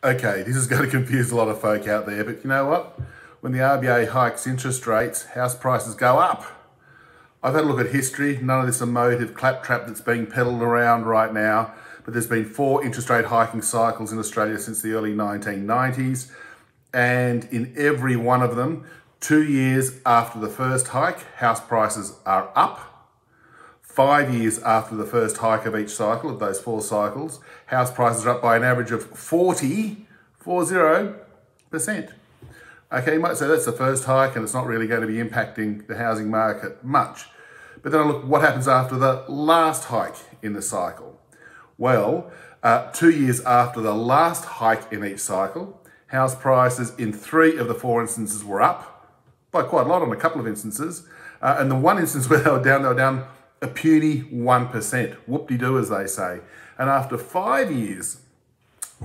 Okay, this is going to confuse a lot of folk out there, but you know what? When the RBA hikes interest rates, house prices go up. I've had a look at history. None of this emotive claptrap that's being peddled around right now, but there's been 4 interest rate hiking cycles in Australia since the early 1990s. And in every one of them, 2 years after the first hike, house prices are up. 5 years after the first hike of each cycle, of those 4 cycles, house prices are up by an average of 40%. Okay, you might say that's the first hike and it's not really going to be impacting the housing market much. But then I look what happens after the last hike in the cycle. Well, 2 years after the last hike in each cycle, house prices in 3 of the 4 instances were up by quite a lot on a couple of instances. And the one instance where they were down a puny 1%, whoop-de-doo as they say. And after 5 years,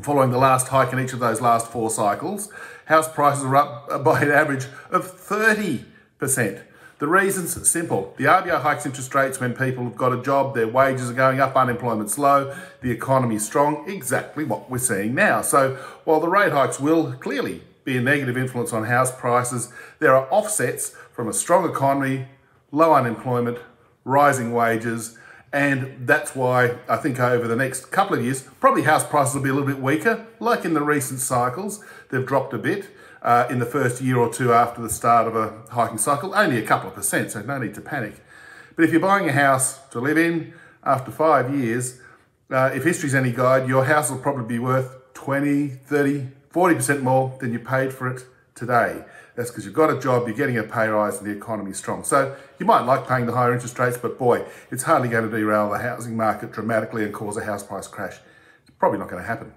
following the last hike in each of those last 4 cycles, house prices are up by an average of 30%. The reason's simple. The RBA hikes interest rates when people have got a job, their wages are going up, unemployment's low, the economy's strong, exactly what we're seeing now. So while the rate hikes will clearly be a negative influence on house prices, there are offsets from a strong economy, low unemployment, rising wages, and that's why I think over the next couple of years, probably house prices will be a little bit weaker. Like in the recent cycles, they've dropped a bit in the first year or two after the start of a hiking cycle, only a couple of percent, so no need to panic. But if you're buying a house to live in after 5 years, if history's any guide, your house will probably be worth 20, 30, 40% more than you paid for it today. That's because you've got a job, you're getting a pay rise and the economy's strong. So you might like paying the higher interest rates, but boy, it's hardly going to derail the housing market dramatically and cause a house price crash. It's probably not going to happen.